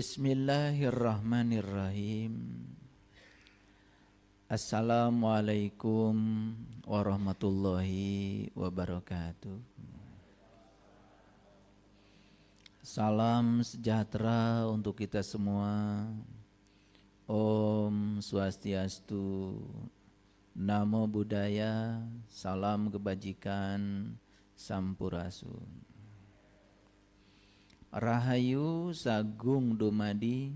Bismillahirrahmanirrahim. Assalamualaikum warahmatullahi wabarakatuh. Salam sejahtera untuk kita semua. Om Swastiastu, Namo Buddhaya, salam kebajikan, Sampurasun. Rahayu Sagung Dumadi.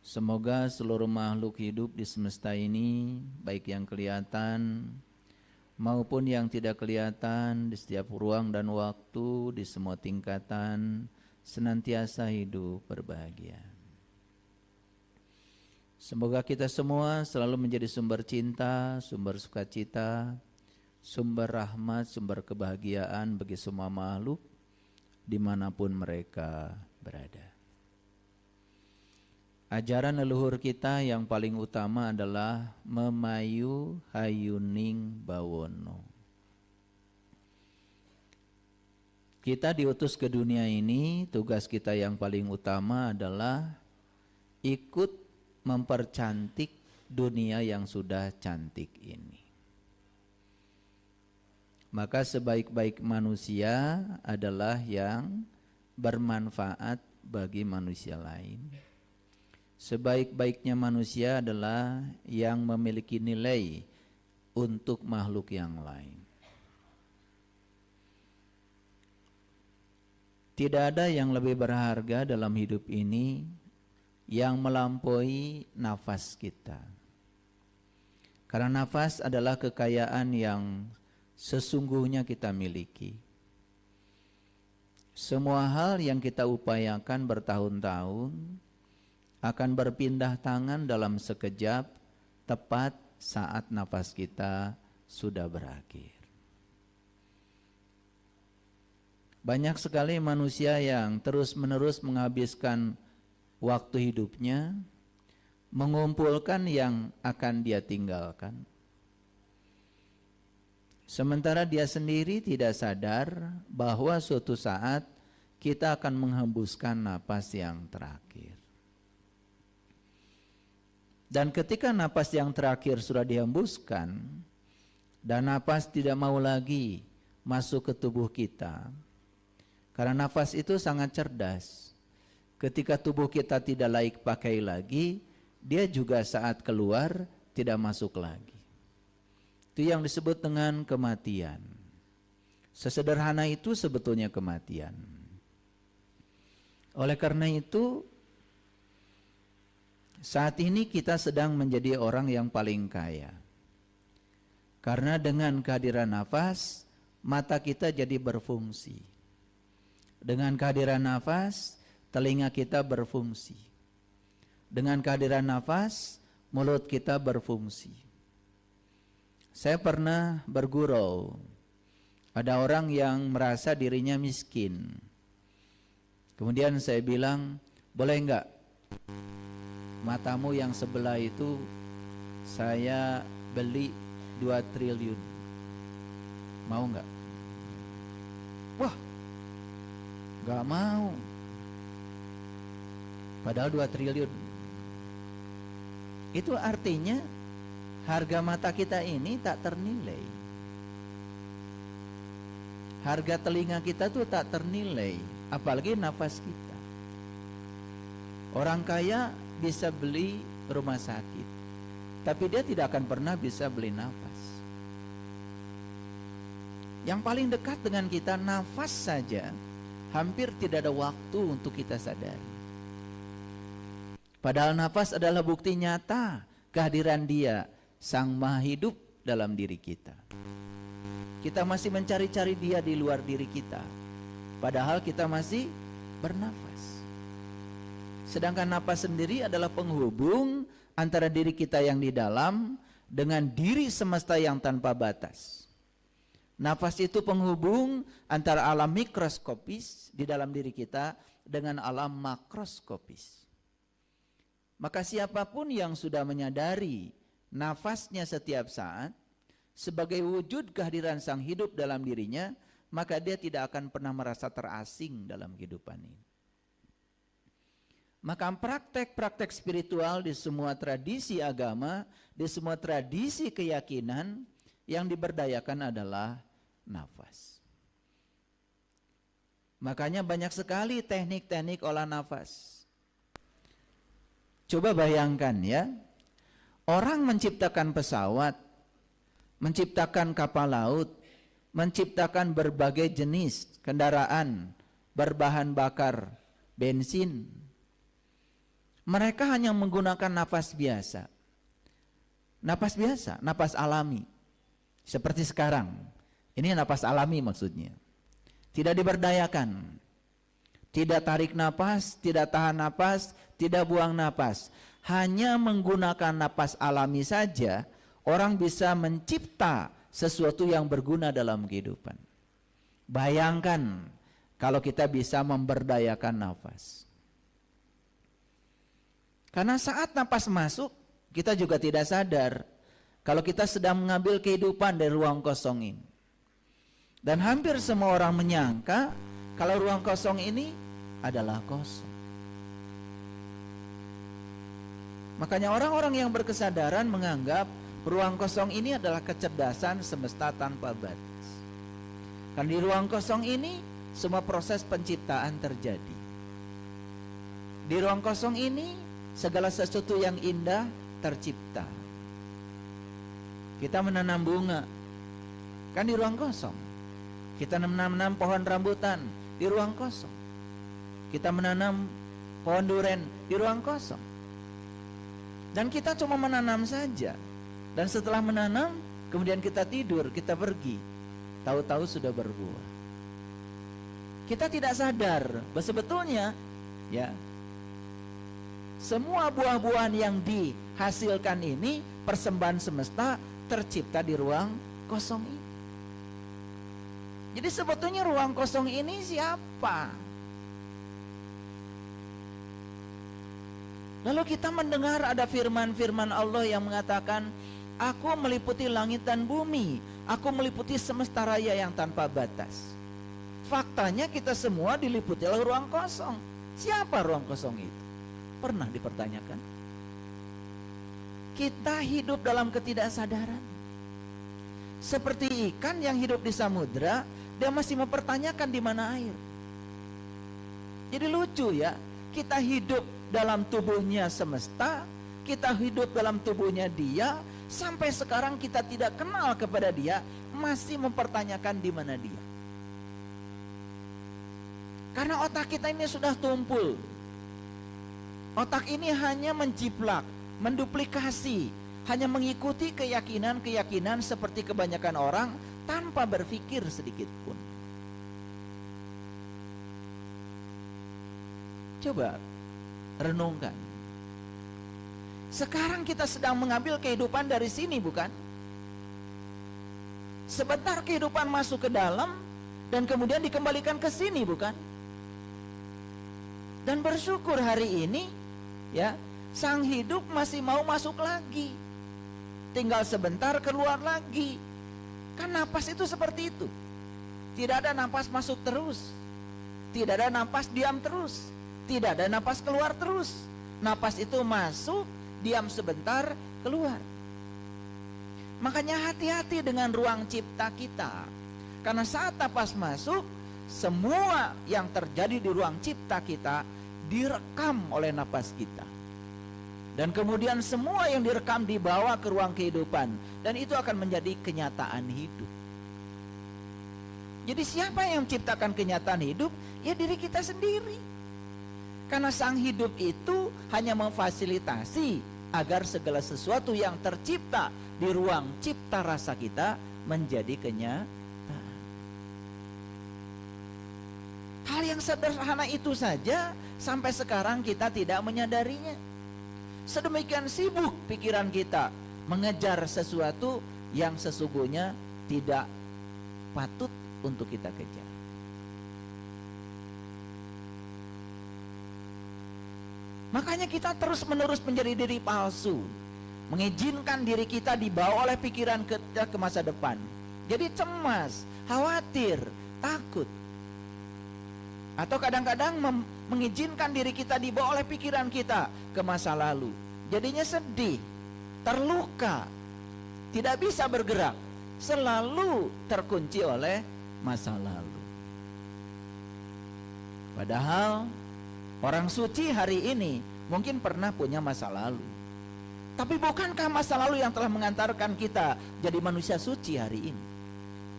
Semoga seluruh makhluk hidup di semesta ini, baik yang kelihatan maupun yang tidak kelihatan, di setiap ruang dan waktu, di semua tingkatan, senantiasa hidup berbahagia. Semoga kita semua selalu menjadi sumber cinta, sumber sukacita, sumber rahmat, sumber kebahagiaan bagi semua makhluk dimanapun mereka berada. Ajaran leluhur kita yang paling utama adalah memayu hayuning bawono. Kita diutus ke dunia ini, tugas kita yang paling utama adalah ikut mempercantik dunia yang sudah cantik ini. Maka sebaik-baik manusia adalah yang bermanfaat bagi manusia lain. Sebaik-baiknya manusia adalah yang memiliki nilai untuk makhluk yang lain. Tidak ada yang lebih berharga dalam hidup ini yang melampaui nafas kita. Karena nafas adalah kekayaan yang sesungguhnya kita miliki. Semua hal yang kita upayakan bertahun-tahun akan berpindah tangan dalam sekejap, tepat saat nafas kita sudah berakhir. Banyak sekali manusia yang terus-menerus menghabiskan waktu hidupnya mengumpulkan yang akan dia tinggalkan. Sementara dia sendiri tidak sadar bahwa suatu saat kita akan menghembuskan napas yang terakhir. Dan ketika napas yang terakhir sudah dihembuskan dan napas tidak mau lagi masuk ke tubuh kita, karena napas itu sangat cerdas. Ketika tubuh kita tidak layak pakai lagi, dia juga saat keluar tidak masuk lagi. Itu yang disebut dengan kematian. Sesederhana itu sebetulnya kematian. Oleh karena itu, saat ini kita sedang menjadi orang yang paling kaya. Karena dengan kehadiran nafas, mata kita jadi berfungsi. Dengan kehadiran nafas, telinga kita berfungsi. Dengan kehadiran nafas, mulut kita berfungsi. Saya pernah bergurau, ada orang yang merasa dirinya miskin. Kemudian saya bilang, boleh enggak matamu yang sebelah itu saya beli 2 triliun. Mau enggak? Wah, enggak mau. Padahal 2 triliun. Itu artinya harga mata kita ini tak ternilai. Harga telinga kita tuh tak ternilai, apalagi nafas kita. Orang kaya bisa beli rumah sakit, tapi dia tidak akan pernah bisa beli nafas. Yang paling dekat dengan kita, nafas saja, hampir tidak ada waktu untuk kita sadari. Padahal nafas adalah bukti nyata kehadiran Dia, Sang Maha Hidup dalam diri kita. Kita masih mencari-cari Dia di luar diri kita, padahal kita masih bernafas. Sedangkan nafas sendiri adalah penghubung antara diri kita yang di dalam dengan diri semesta yang tanpa batas. Nafas itu penghubung antara alam mikroskopis di dalam diri kita dengan alam makroskopis. Maka siapapun yang sudah menyadari nafasnya setiap saat sebagai wujud kehadiran Sang Hidup dalam dirinya, maka dia tidak akan pernah merasa terasing dalam kehidupan ini. Maka praktek-praktek spiritual di semua tradisi agama, di semua tradisi keyakinan, yang diberdayakan adalah nafas. Makanya banyak sekali teknik-teknik olah nafas. Coba bayangkan ya, orang menciptakan pesawat, menciptakan kapal laut, menciptakan berbagai jenis kendaraan berbahan bakar bensin. Mereka hanya menggunakan napas biasa. Napas biasa, napas alami. Seperti sekarang. Ini napas alami maksudnya. Tidak diberdayakan. Tidak tarik napas, tidak tahan napas, tidak buang napas. Hanya menggunakan napas alami saja, orang bisa mencipta sesuatu yang berguna dalam kehidupan. Bayangkan kalau kita bisa memberdayakan nafas. Karena saat napas masuk, kita juga tidak sadar kalau kita sedang mengambil kehidupan dari ruang kosong ini. Dan hampir semua orang menyangka kalau ruang kosong ini adalah kosong. Makanya orang-orang yang berkesadaran menganggap ruang kosong ini adalah kecerdasan semesta tanpa batas. Karena di ruang kosong ini semua proses penciptaan terjadi. Di ruang kosong ini segala sesuatu yang indah tercipta. Kita menanam bunga, kan di ruang kosong. Kita menanam pohon rambutan di ruang kosong. Kita menanam pohon duren di ruang kosong. Dan kita cuma menanam saja. Dan setelah menanam, kemudian kita tidur, kita pergi. Tahu-tahu sudah berbuah. Kita tidak sadar bahwa sebetulnya ya, semua buah-buahan yang dihasilkan ini persembahan semesta tercipta di ruang kosong ini. Jadi sebetulnya ruang kosong ini siapa? Lalu kita mendengar ada firman-firman Allah yang mengatakan, aku meliputi langit dan bumi, aku meliputi semesta raya yang tanpa batas. Faktanya kita semua diliputi oleh ruang kosong. Siapa ruang kosong itu? Pernah dipertanyakan? Kita hidup dalam ketidaksadaran. Seperti ikan yang hidup di samudra, dia masih mempertanyakan di mana air. Jadi lucu ya, kita hidup dalam tubuhnya semesta, kita hidup dalam tubuhnya dia, sampai sekarang kita tidak kenal kepada dia, masih mempertanyakan di mana dia. Karena otak kita ini sudah tumpul. Otak ini hanya menjiplak, menduplikasi, hanya mengikuti keyakinan-keyakinan seperti kebanyakan orang tanpa berpikir sedikit pun. Coba renungkan. Sekarang kita sedang mengambil kehidupan dari sini, bukan? Sebentar kehidupan masuk ke dalam dan kemudian dikembalikan ke sini, bukan? Dan bersyukur hari ini ya, sang hidup masih mau masuk lagi. Tinggal sebentar keluar lagi. Kan napas itu seperti itu. Tidak ada napas masuk terus. Tidak ada napas diam terus. Tidak ada napas keluar terus. Napas itu masuk, diam sebentar, keluar. Makanya hati-hati dengan ruang cipta kita. Karena saat napas masuk, semua yang terjadi di ruang cipta kita direkam oleh napas kita. Dan kemudian semua yang direkam dibawa ke ruang kehidupan. Dan itu akan menjadi kenyataan hidup. Jadi siapa yang menciptakan kenyataan hidup? Ya diri kita sendiri. Karena sang hidup itu hanya memfasilitasi agar segala sesuatu yang tercipta di ruang cipta rasa kita menjadi kenyataan. Hal yang sederhana itu saja sampai sekarang kita tidak menyadarinya. Sedemikian sibuk pikiran kita mengejar sesuatu yang sesungguhnya tidak patut untuk kita kejar. Makanya kita terus-menerus menjadi diri palsu, mengizinkan diri kita dibawa oleh pikiran kita ke masa depan. Jadi cemas, khawatir, takut. Atau kadang-kadang mengizinkan diri kita dibawa oleh pikiran kita ke masa lalu. Jadinya sedih, terluka, tidak bisa bergerak, selalu terkunci oleh masa lalu. Padahal orang suci hari ini mungkin pernah punya masa lalu. Tapi bukankah masa lalu yang telah mengantarkan kita jadi manusia suci hari ini?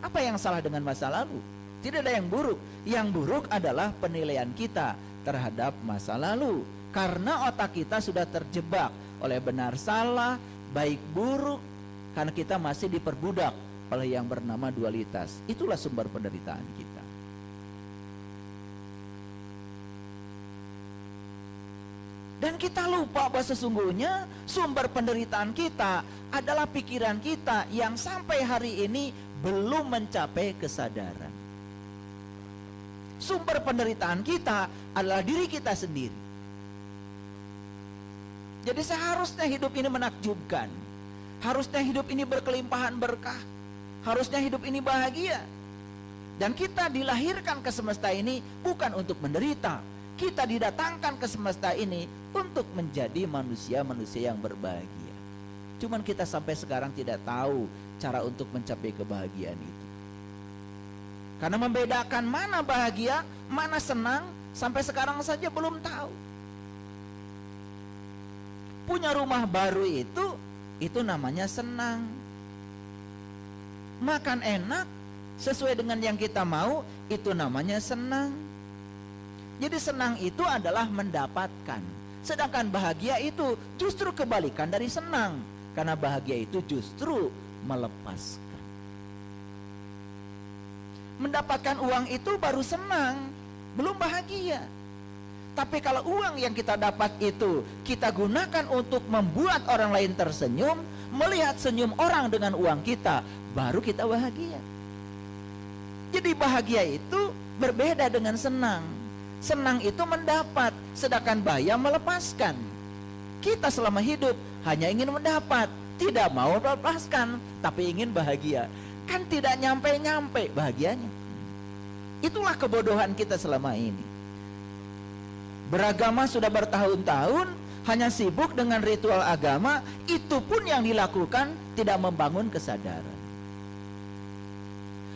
Apa yang salah dengan masa lalu? Tidak ada yang buruk. Yang buruk adalah penilaian kita terhadap masa lalu. Karena otak kita sudah terjebak oleh benar salah, baik buruk. Karena kita masih diperbudak oleh yang bernama dualitas. Itulah sumber penderitaan kita. Dan kita lupa bahwa sesungguhnya sumber penderitaan kita adalah pikiran kita yang sampai hari ini belum mencapai kesadaran. Sumber penderitaan kita adalah diri kita sendiri. Jadi seharusnya hidup ini menakjubkan. Harusnya hidup ini berkelimpahan berkah. Harusnya hidup ini bahagia. Dan kita dilahirkan ke semesta ini bukan untuk menderita. Kita didatangkan ke semesta ini untuk menjadi manusia-manusia yang berbahagia. Cuman kita sampai sekarang tidak tahu cara untuk mencapai kebahagiaan itu. Karena membedakan mana bahagia, mana senang, sampai sekarang saja belum tahu. Punya rumah baru itu namanya senang. Makan enak, sesuai dengan yang kita mau, itu namanya senang. Jadi senang itu adalah mendapatkan. Sedangkan bahagia itu justru kebalikan dari senang. Karena bahagia itu justru melepaskan. Mendapatkan uang itu baru senang, belum bahagia. Tapi kalau uang yang kita dapat itu kita gunakan untuk membuat orang lain tersenyum, melihat senyum orang dengan uang kita, baru kita bahagia. Jadi bahagia itu berbeda dengan senang. Senang itu mendapat, sedangkan bahagia melepaskan. Kita selama hidup hanya ingin mendapat, tidak mau melepaskan, tapi ingin bahagia. Kan tidak nyampe-nyampe bahagianya. Itulah kebodohan kita selama ini. Beragama sudah bertahun-tahun, hanya sibuk dengan ritual agama, itu pun yang dilakukan tidak membangun kesadaran.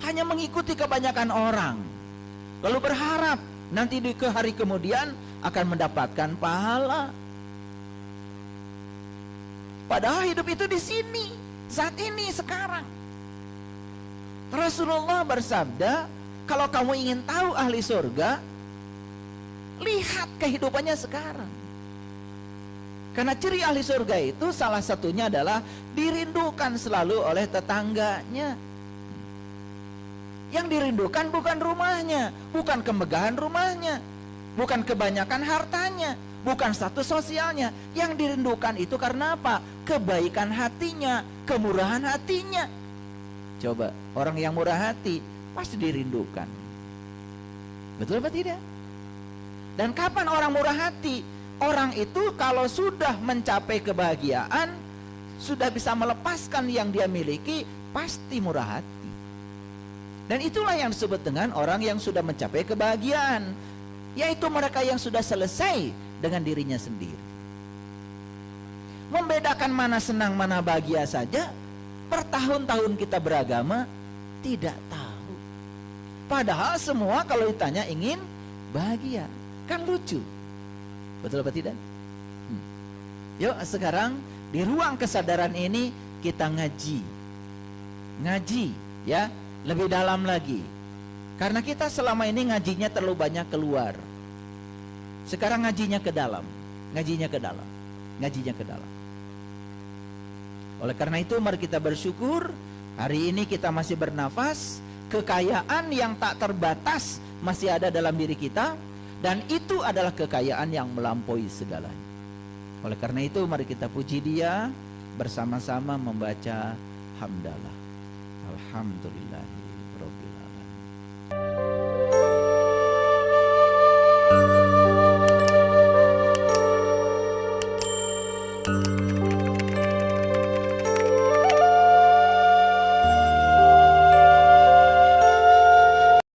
Hanya mengikuti kebanyakan orang, lalu berharap nanti di hari kemudian akan mendapatkan pahala. Padahal hidup itu di sini, saat ini, sekarang. Rasulullah bersabda, kalau kamu ingin tahu ahli surga, lihat kehidupannya sekarang. Karena ciri ahli surga itu salah satunya adalah dirindukan selalu oleh tetangganya. Yang dirindukan bukan rumahnya, bukan kemegahan rumahnya, bukan kebanyakan hartanya, bukan status sosialnya. Yang dirindukan itu karena apa? Kebaikan hatinya, kemurahan hatinya. Coba, orang yang murah hati pasti dirindukan. Betul apa tidak? Dan kapan orang murah hati? Orang itu kalau sudah mencapai kebahagiaan, sudah bisa melepaskan yang dia miliki, pasti murah hati. Dan itulah yang disebut dengan orang yang sudah mencapai kebahagiaan, yaitu mereka yang sudah selesai dengan dirinya sendiri. Membedakan mana senang mana bahagia saja, bertahun-tahun kita beragama tidak tahu. Padahal semua kalau ditanya ingin bahagia. Kan lucu. Betul apa tidak? Yuk sekarang di ruang kesadaran ini kita ngaji. Ngaji ya, lebih dalam lagi. Karena kita selama ini ngajinya terlalu banyak keluar. Sekarang ngajinya ke dalam. Ngajinya ke dalam. Ngajinya ke dalam. Oleh karena itu mari kita bersyukur hari ini kita masih bernafas, kekayaan yang tak terbatas masih ada dalam diri kita, dan itu adalah kekayaan yang melampaui segalanya. Oleh karena itu mari kita puji Dia bersama-sama membaca hamdalah. Alhamdulillahirabbil alamin.